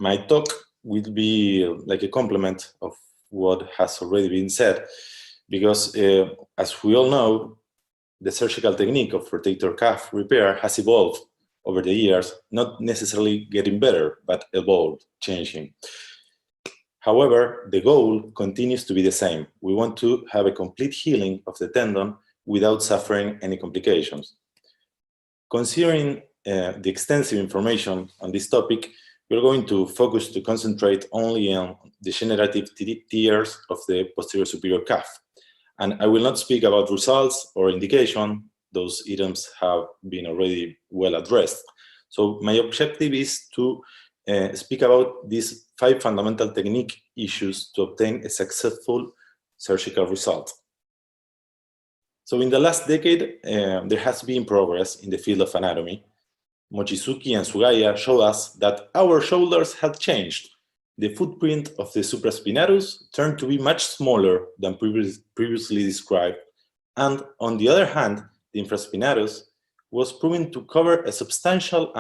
My talk will be like a complement of what has already been said, because as we all know, the surgical technique of rotator cuff repair has evolved over the years, not necessarily getting better, but evolved, changing. However, the goal continues to be the same. We want to have a complete healing of the tendon without suffering any complications. Considering the extensive information on this topic, we're going to focus to concentrate only on the degenerative tears of the posterior superior cuff. And I will not speak about results or indication. Those items have been already well addressed. So my objective is to speak about these 5 fundamental technique issues to obtain a successful surgical result. So in the last decade, there has been progress in the field of anatomy. Mochizuki and Sugaya showed us that our shoulders had changed. The footprint of the supraspinatus turned to be much smaller than previously described, and on the other hand, the infraspinatus was proven to cover a substantial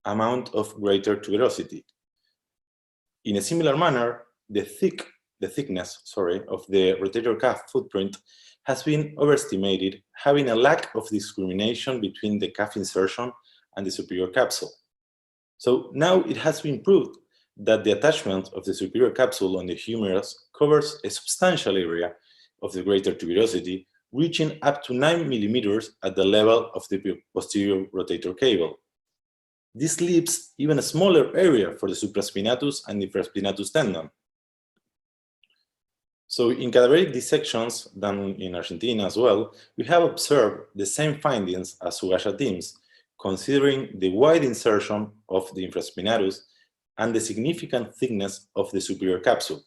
amount of greater tuberosity. In a similar manner, the thickness of the rotator cuff footprint has been overestimated, having a lack of discrimination between the cuff insertion and the superior capsule. So now it has been proved that the attachment of the superior capsule on the humerus covers a substantial area of the greater tuberosity, reaching up to 9 millimeters at the level of the posterior rotator cable. This leaves even a smaller area for the supraspinatus and infraspinatus tendon. So in cadaveric dissections done in Argentina as well, we have observed the same findings as Sugaya teams, considering the wide insertion of the infraspinatus and the significant thickness of the superior capsule.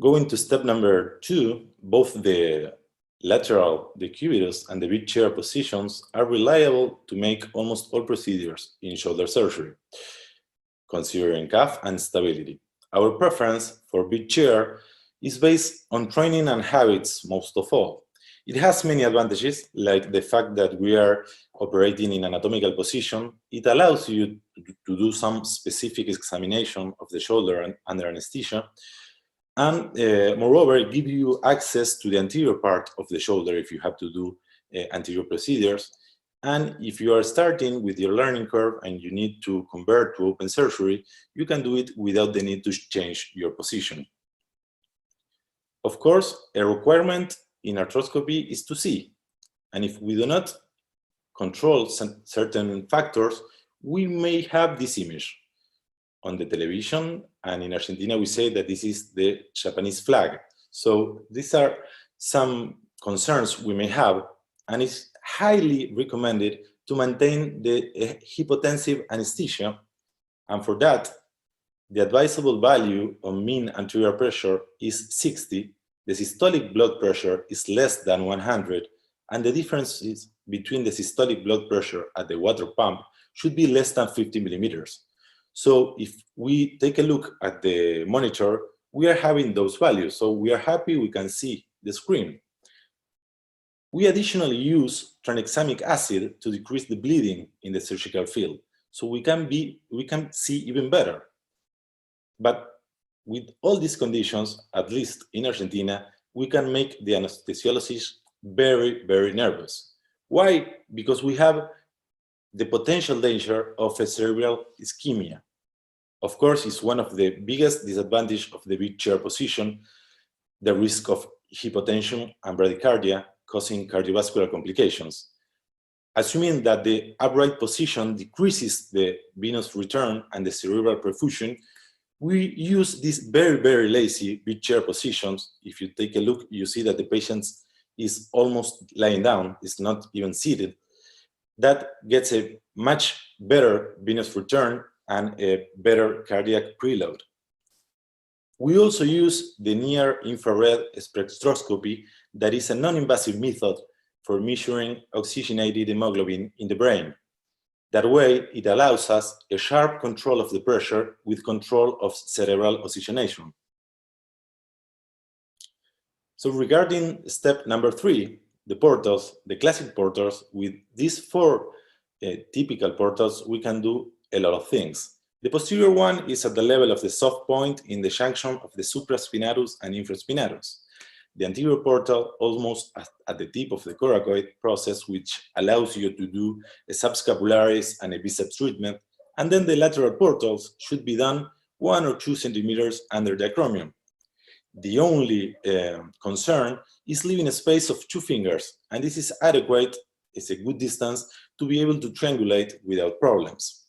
Going to step number 2, both the lateral decubitus and the big chair positions are reliable to make almost all procedures in shoulder surgery, considering cuff and stability. Our preference for big chair is based on training and habits most of all. It has many advantages, like the fact that we are operating in anatomical position. It allows you to do some specific examination of the shoulder under anesthesia. And moreover, it gives you access to the anterior part of the shoulder if you have to do anterior procedures. And if you are starting with your learning curve and you need to convert to open surgery, you can do it without the need to change your position. Of course, a requirement in arthroscopy is to see. And if we do not control certain factors, we may have this image on the television. And in Argentina, we say that this is the Japanese flag. So these are some concerns we may have, and it's highly recommended to maintain the hypotensive anesthesia. And for that, the advisable value of mean anterior pressure is 60. The systolic blood pressure is less than 100, and the differences between the systolic blood pressure at the water pump should be less than 50 millimeters. So if we take a look at the monitor, we are having those values. So we are happy we can see the screen. We additionally use tranexamic acid to decrease the bleeding in the surgical field, so we can see even better. But with all these conditions, at least in Argentina, we can make the anesthesiologist very, very nervous. Why? Because we have the potential danger of a cerebral ischemia. Of course, it's one of the biggest disadvantages of the big chair position, the risk of hypotension and bradycardia causing cardiovascular complications. Assuming that the upright position decreases the venous return and the cerebral perfusion, we use these very, very lazy big chair positions. If you take a look, you see that the patient is almost lying down, is not even seated. That gets a much better venous return and a better cardiac preload. We also use the near-infrared spectroscopy, that is a non-invasive method for measuring oxygenated hemoglobin in the brain. That way, it allows us a sharp control of the pressure with control of cerebral oxygenation. So regarding step number 3, the portals, the classic portals with these 4 typical portals, we can do a lot of things. The posterior one is at the level of the soft point in the junction of the supraspinatus and infraspinatus. The anterior portal almost at the tip of the coracoid process, which allows you to do a subscapularis and a biceps treatment. And then the lateral portals should be done 1 or 2 centimeters under the acromion. The only concern is leaving a space of 2 fingers, and this is adequate, it's a good distance to be able to triangulate without problems.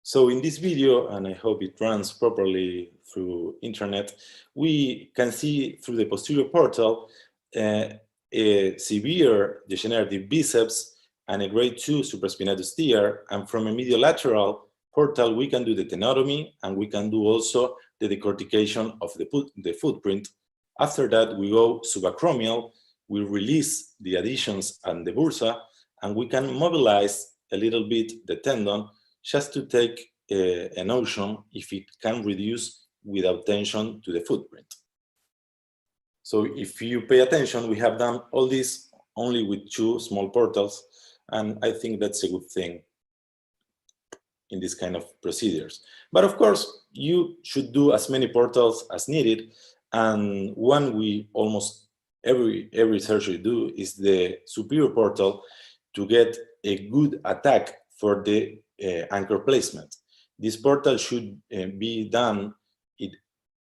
So in this video, and I hope it runs properly through internet, we can see through the posterior portal a severe degenerative biceps and a grade 2 supraspinatus tear, and from a mediolateral portal we can do the tenotomy, and we can do also the decortication of the footprint. After that we go subacromial, we release the adhesions and the bursa, and we can mobilize a little bit the tendon just to take a notion if it can reduce without tension to the footprint. So if you pay attention, we have done all this only with 2 small portals, and I think that's a good thing in this kind of procedures. But of course, you should do as many portals as needed, and one we almost every surgery do is the superior portal to get a good attack for the anchor placement. This portal should be done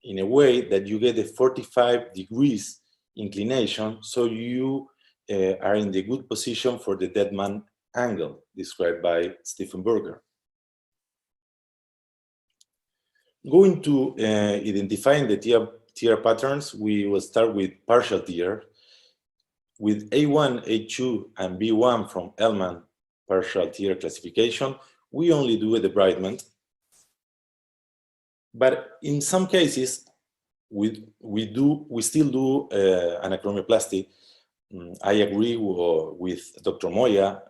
in a way that you get a 45 degrees inclination, so you are in the good position for the dead man angle described by Stephen Berger. Going to identifying the tear patterns, we will start with partial tear. With A1, A2, and B1 from Ellman partial tear classification, we only do a debridement. But in some cases, we still do an acromioplasty. I agree with Dr. Moya.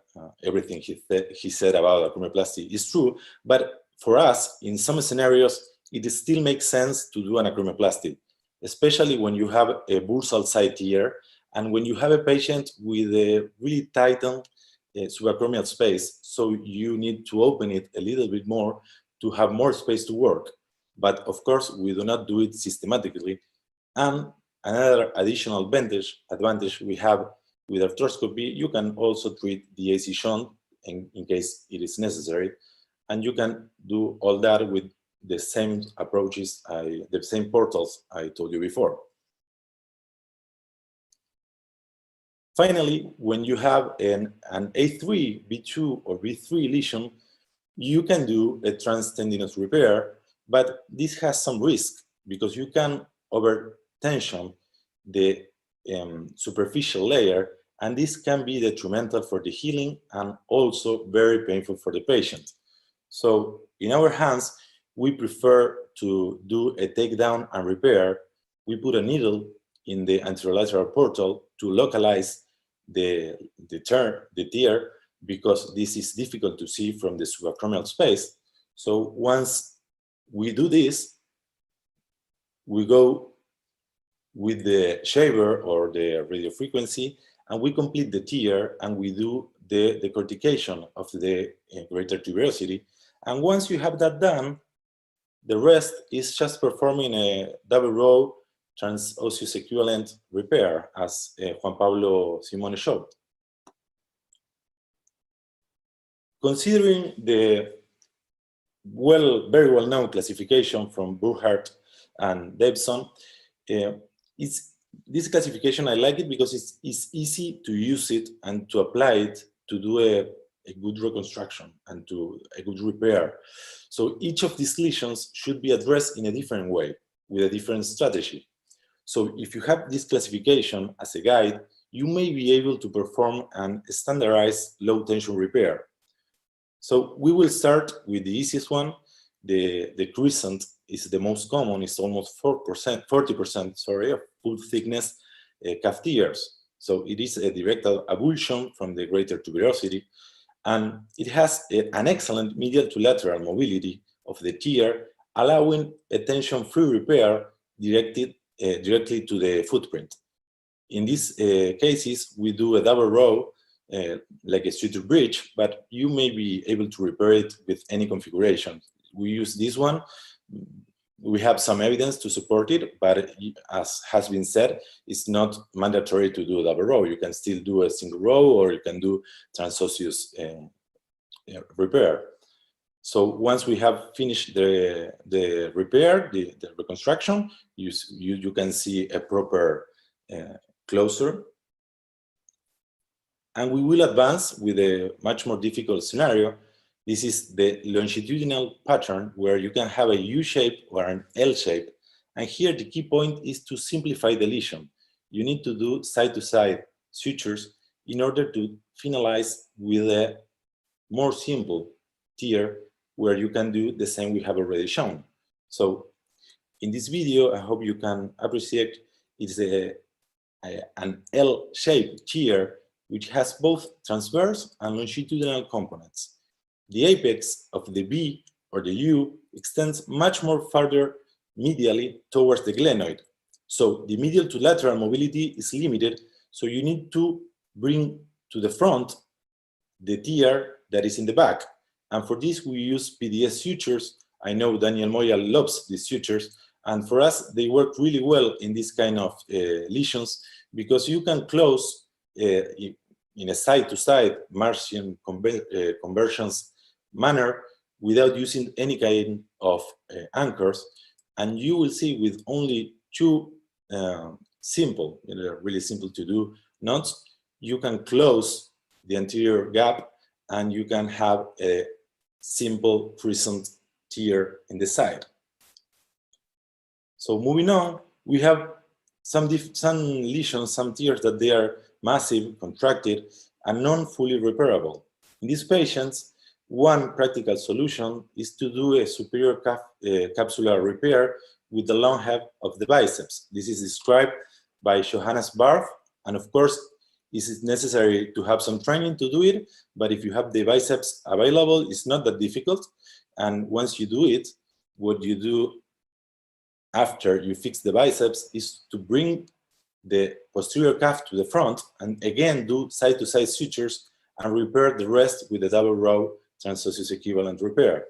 Everything he said about acromioplasty is true. But for us, in some scenarios, it still makes sense to do an acromioplasty, especially when you have a bursal side tear and when you have a patient with a really tightened subacromial space. So you need to open it a little bit more to have more space to work. But of course, we do not do it systematically. And another additional advantage we have with arthroscopy, you can also treat the AC shunt in case it is necessary. And you can do all that with the same approaches, the same portals I told you before. Finally, when you have an A3, B2, or B3 lesion, you can do a transtendinous repair, but this has some risk because you can overtension the superficial layer, and this can be detrimental for the healing and also very painful for the patient. So in our hands, we prefer to do a takedown and repair. We put a needle in the anterolateral portal to localize the tear because this is difficult to see from the subacromial space. So once we do this, we go with the shaver or the radiofrequency, and we complete the tear, and we do the decortication of the greater tuberosity. And once you have that done, the rest is just performing a double row transosseous equivalent repair, as Juan Pablo Simone showed. Considering the very well-known classification from Burkhardt and Davidson, this classification, I like it because it's easy to use it and to apply it to do a good reconstruction and to a good repair. So each of these lesions should be addressed in a different way with a different strategy. So if you have this classification as a guide, you may be able to perform an standardized low tension repair. So we will start with the easiest one. The crescent is the most common. It's almost 40%, sorry, of full thickness calf tears. So it is a direct avulsion from the greater tuberosity, and it has an excellent medial to lateral mobility of the tear, allowing a tension-free repair directly to the footprint. In these cases, we do a double row like a suture bridge, but you may be able to repair it with any configuration. We use this one. We have some evidence to support it, but as has been said, it's not mandatory to do a double row. You can still do a single row, or you can do transosseous repair. So once we have finished the repair, the reconstruction, you can see a proper closure. And we will advance with a much more difficult scenario. This is the longitudinal pattern where you can have a U shape or an L shape. And here the key point is to simplify the lesion. You need to do side-to-side sutures in order to finalize with a more simple tear where you can do the same we have already shown. So in this video, I hope you can appreciate it's an L-shaped tear which has both transverse and longitudinal components. The apex of the V or the U extends much more farther medially towards the glenoid. So the medial to lateral mobility is limited, so you need to bring to the front the tear that is in the back. And for this, we use PDS sutures. I know Daniel Moya loves these sutures. And for us, they work really well in this kind of lesions because you can close in a side-to-side Martian conversions manner without using any kind of anchors. And you will see with only two simple, really simple to do knots, you can close the anterior gap and you can have a simple crescent tear in the side. So moving on, we have some lesions, some tears that they are massive, contracted, and non-fully repairable. In these patients, one practical solution is to do a superior capsular repair with the long head of the biceps. This is described by Johannes Barth, and of course, this is necessary to have some training to do it, but if you have the biceps available, it's not that difficult. And once you do it, what you do after you fix the biceps is to bring the posterior calf to the front and again do side-to-side sutures and repair the rest with a double row transosseous equivalent repair.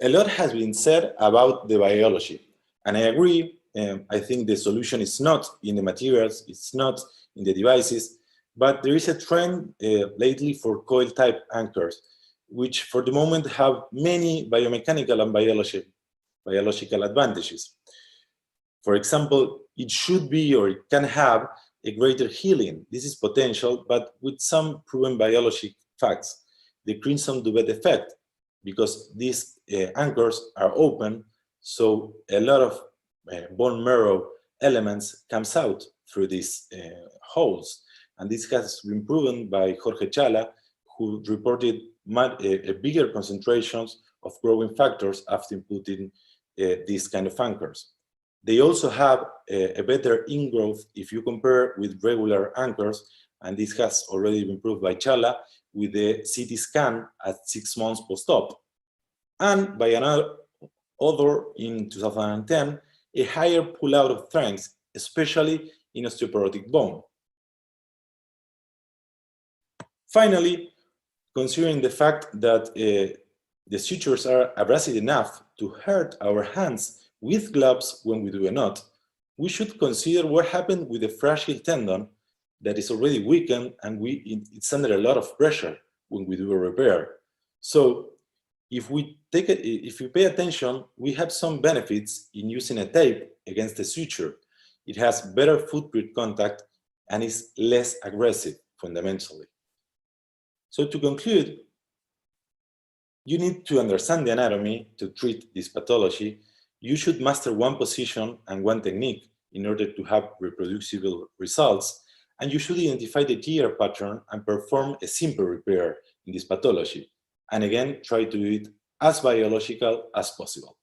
A lot has been said about the biology, and I agree. I think the solution is not in the materials, it's not in the devices, but there is a trend lately for coil-type anchors, which for the moment have many biomechanical and biological advantages. For example, it should be or it can have a greater healing. This is potential, but with some proven biologic facts. The crimson duvet effect, because these anchors are open, so a lot of bone marrow elements comes out through these holes. And this has been proven by Jorge Chala, who reported bigger concentrations of growing factors after putting these kind of anchors. They also have a better ingrowth if you compare with regular anchors, and this has already been proved by Chala with the CT scan at 6 months post-op. And by another author in 2010, a higher pull-out of strength, especially in osteoporotic bone. Finally, considering the fact that the sutures are abrasive enough to hurt our hands with gloves when we do a knot, we should consider what happened with the fragile tendon that is already weakened and it's under a lot of pressure when we do a repair. So if we pay attention, we have some benefits in using a tape against the suture. It has better footprint contact and is less aggressive fundamentally. So to conclude, you need to understand the anatomy to treat this pathology. You should master one position and one technique in order to have reproducible results, and you should identify the tear pattern and perform a simple repair in this pathology. And again, try to do it as biological as possible.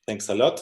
Thanks a lot.